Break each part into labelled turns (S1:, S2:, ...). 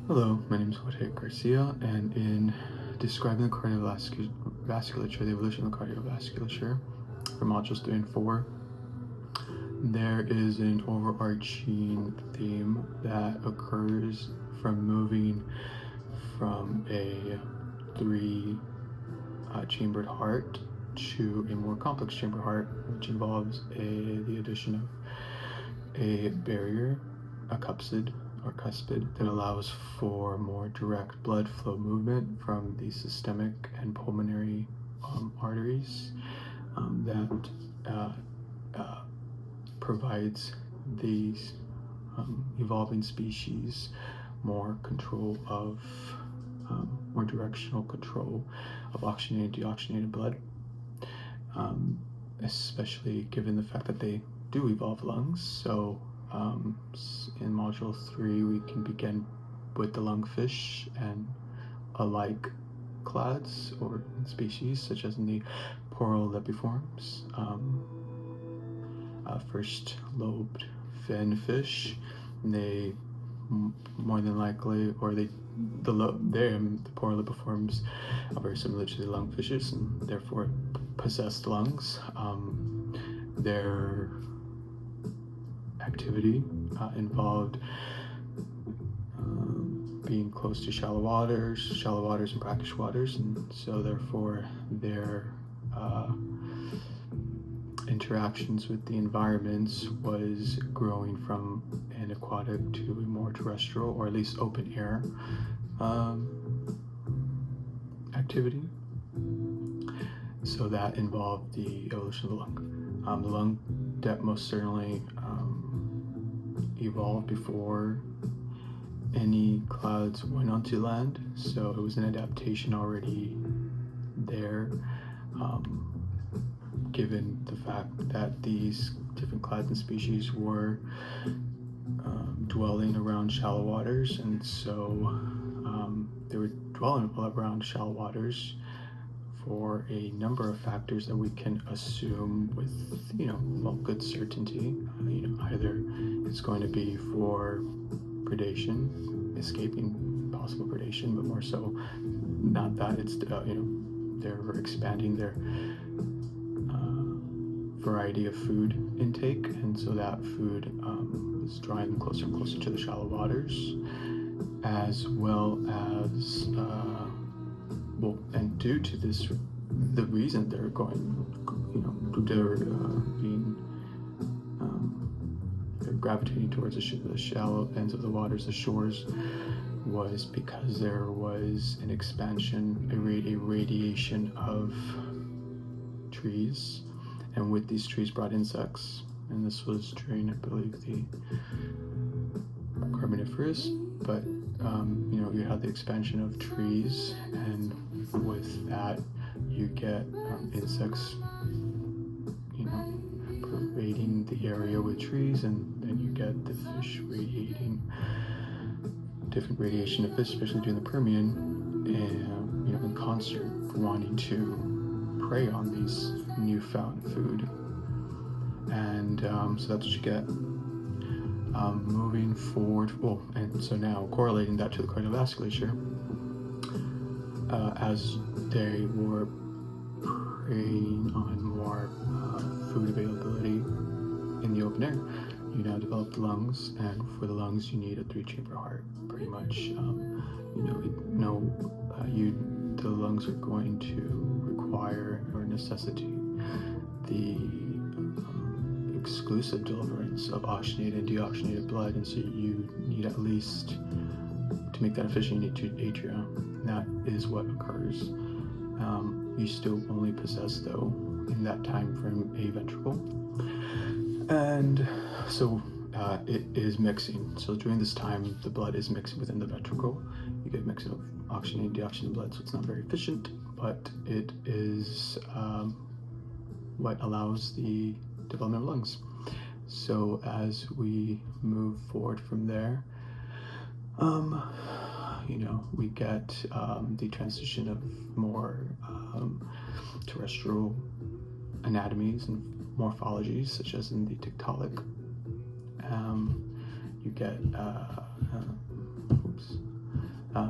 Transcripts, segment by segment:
S1: Hello, my name is Jorge Garcia, and in describing the cardiovasculature, the evolution of the cardiovasculature for modules 3 and 4, there is an overarching theme that occurs from moving from a three chambered heart to a more complex chambered heart, which involves the addition of a barrier, a cuspid that allows for more direct blood flow movement from the systemic and pulmonary arteries that provides these evolving species more control of more directional control of oxygenated deoxygenated blood, especially given the fact that they do evolve lungs. So in module 3 we can begin with the lungfish and alike clades or species, such as in the Porolipiforms, first lobed fin fish. They more than likely, or the Porolipiforms are very similar to the lungfishes and therefore possess lungs. Their activity involved being close to shallow waters and brackish waters, and so therefore their interactions with the environments was growing from an aquatic to a more terrestrial, or at least open air activity. So that involved the evolution of the lung. The lung that most certainly evolved before any clouds went onto land, so it was an adaptation already there, given the fact that these different clades and species were dwelling around shallow waters, and so they were dwelling around shallow waters for a number of factors that we can assume with, good certainty. Either it's going to be for predation, escaping possible predation, but more so not that, it's, they're expanding their variety of food intake, and so that food was drawing them closer and closer to the shallow waters, as well as and due to this, the reason they're they're gravitating towards the shallow ends of the waters, the shores, was because there was an expansion, a radiation of trees, and with these trees brought insects, and this was during, I believe, the Carboniferous, but you had the expansion of trees, and with that you get insects pervading the area with trees, and then you get the fish radiating different radiation of fish, especially during the Permian, and in concert, wanting to prey on these newfound food. And so that's what you get. Moving forward, and so now correlating that to the cardiovasculature, as they were preying on more food availability in the open air, you now develop the lungs, and for the lungs you need a three-chamber heart, pretty much. The lungs are going to require or necessitate the exclusive deliverance of oxygenated and deoxygenated blood, and so you need, at least to make that efficient, you need two atria, and that is what occurs. You still only possess, though, in that time frame, a ventricle, and so it is mixing. So during this time, the blood is mixing within the ventricle. You get mixing of oxygenated and deoxygenated blood, so it's not very efficient, but it is what allows the development of lungs. So as we move forward from there, we get the transition of more terrestrial anatomies and morphologies, such as in the tiktaalik. You get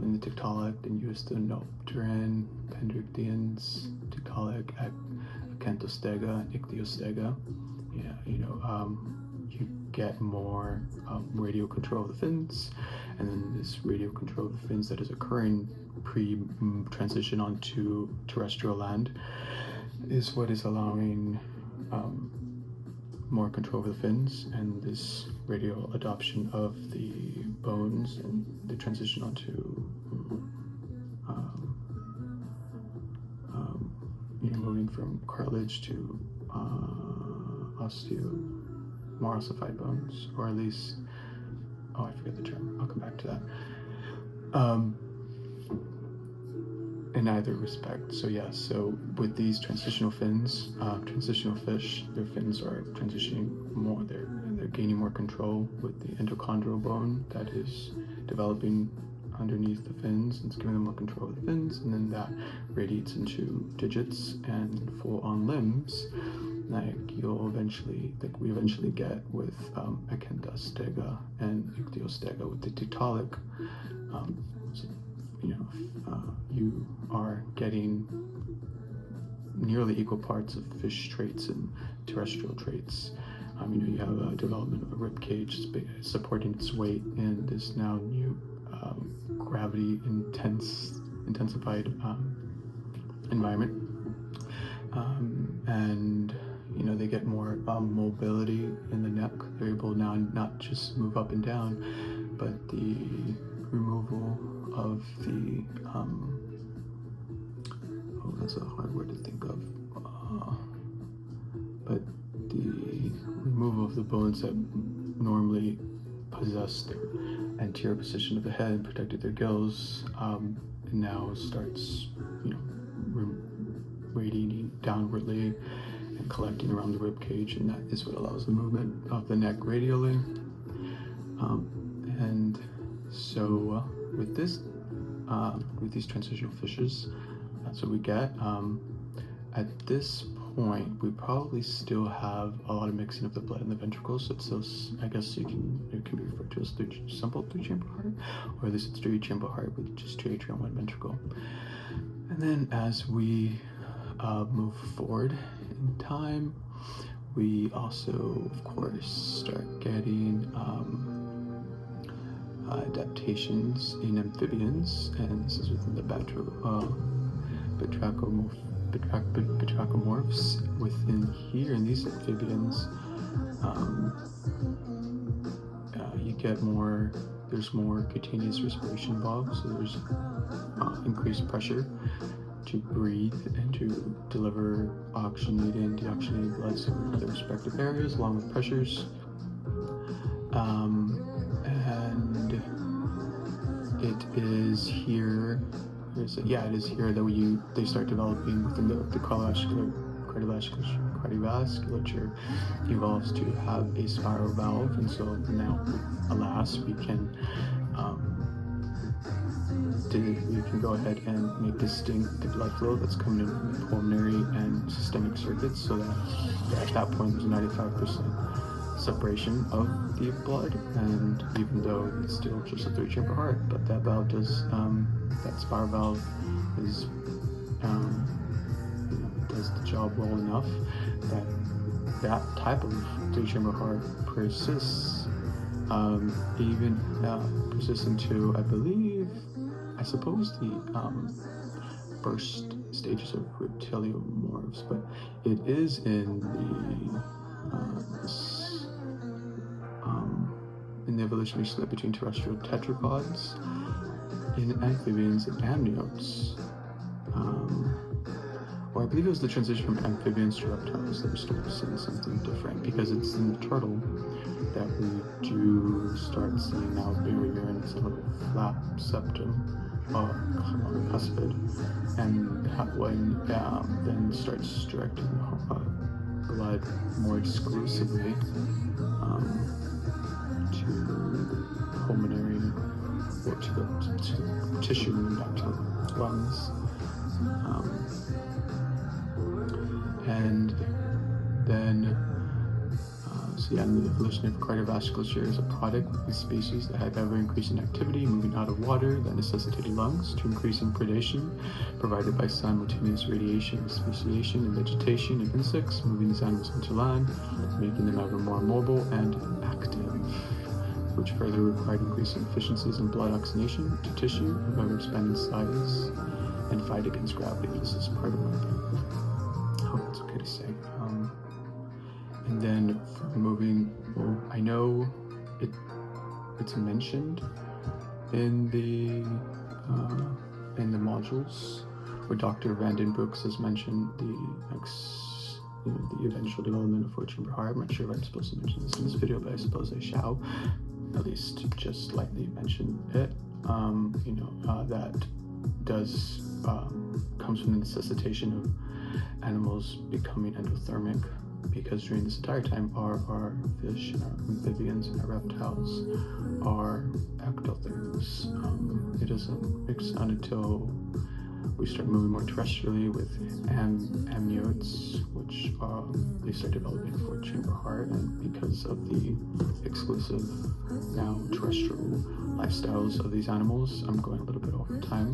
S1: in the tiktaalik, then use the nopterin, pendrictians, tiktaalik, acantostega, and ichthyostega. Yeah, you get more radial control of the fins, and then this radial control of the fins that is occurring pre-transition onto terrestrial land is what is allowing more control over the fins, and this radial adoption of the bones and the transition onto moving from cartilage to more ossified bones, or at least, I forget the term, I'll come back to that. In either respect. So yeah, so with these transitional fins, transitional fish, their fins are transitioning more, they're gaining more control with the endochondral bone that is developing underneath the fins, and it's giving them more control of the fins, and then that radiates into digits and full-on limbs, like we eventually get with acantostega and ichthyostega with the tiktaalik. You are getting nearly equal parts of fish traits and terrestrial traits. You have a development of a rib cage supporting its weight in this now new gravity intensified environment, and they get more mobility in the neck. They're able now not just move up and down, but the removal of the that's a hard word to think of, but the removal of the bones that normally possess the anterior position of the head and protected their gills, now starts radiating downwardly and collecting around the rib cage, and that is what allows the movement of the neck radially. And so with these transitional fishes, that's what we get. At this point, we probably still have a lot of mixing of the blood in the ventricles. So it's those, I guess it can be referred to as simple three-chamber heart, or at least it's three-chamber heart with just two atrium, one ventricle. And then as we move forward in time, we also, of course, start getting adaptations in amphibians, and this is within the batrachomorphs. Within here, in these amphibians, you get there's more cutaneous respiration involved, so there's increased pressure to breathe and to deliver oxygenated and deoxygenated blood to their respective areas, along with pressures. And it is here that they start developing within the cardiovasculature evolves to have a spiral valve, and so now, alas, we can go ahead and make distinct the blood flow that's coming in from the pulmonary and systemic circuits, so that at that point there's a 95% separation of the blood, and even though it's still just a three-chamber heart, but that valve does, that spiral valve is, does the job well enough that type of three-chamber heart persists, even persists into, I suppose the first stages of reptiliomorphs, but it is in the evolutionary split between terrestrial tetrapods, in amphibians and amniotes, or I believe it was the transition from amphibians to reptiles that we started seeing something different, because it's in the turtle that we do start seeing now barrier and its little flap septum, cuspid, and that one then starts directing blood more exclusively to the pulmonary, or to the tissue and back to the lungs. And then So yeah, the evolution of cardiovasculature is a product of the species that had ever-increasing activity moving out of water that necessitated lungs to increasing predation provided by simultaneous radiation, speciation, and vegetation of insects, moving these animals into land, making them ever more mobile and active, which further required increasing efficiencies in blood oxygenation to tissue of ever-expanding size and fight against gravity. This is part of my, I hope it's okay to say. And then moving, well, I know it's mentioned in the modules where Dr. Vandenbrooks has mentioned the eventual development of four-chamber heart. I'm not sure if I'm supposed to mention this in this video, but I suppose I shall at least just slightly mention it. That does comes from the necessitation of animals becoming endothermic, because during this entire time our fish and our amphibians and our reptiles are ectotherms. It's not until we start moving more terrestrially with amniotes, which they start developing a four-chamber heart, and because of the exclusive now terrestrial lifestyles of these animals, I'm going a little bit over time.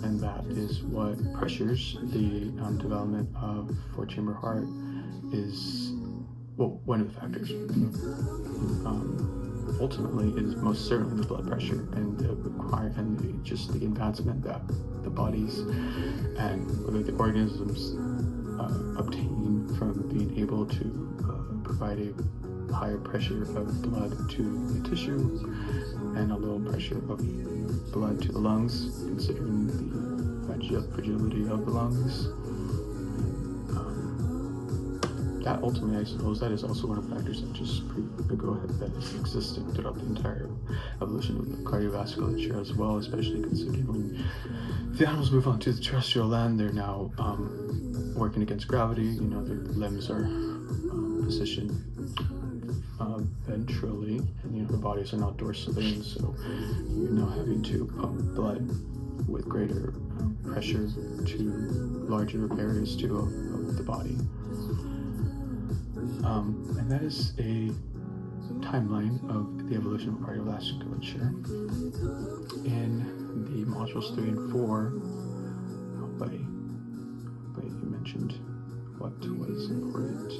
S1: And that is what pressures the development of four-chamber heart is, well, one of the factors. Ultimately, it is most certainly the blood pressure and the advancement that the bodies and whether the organisms obtain from being able to provide a higher pressure of blood to the tissue and a low pressure of blood to the lungs, considering the fragility of the lungs. That ultimately, I suppose, that is also one of the factors that just go ahead that is existing throughout the entire evolution of the cardiovasculature as well, especially considering when the animals move onto the terrestrial land, they're now working against gravity. Their limbs are positioned ventrally, and the bodies are not dorsally, and so you're now having to pump blood with greater pressure to larger areas of the body. And that is a timeline of the evolution of cardiovasculature. In the modules 3 and 4, but you mentioned what was important.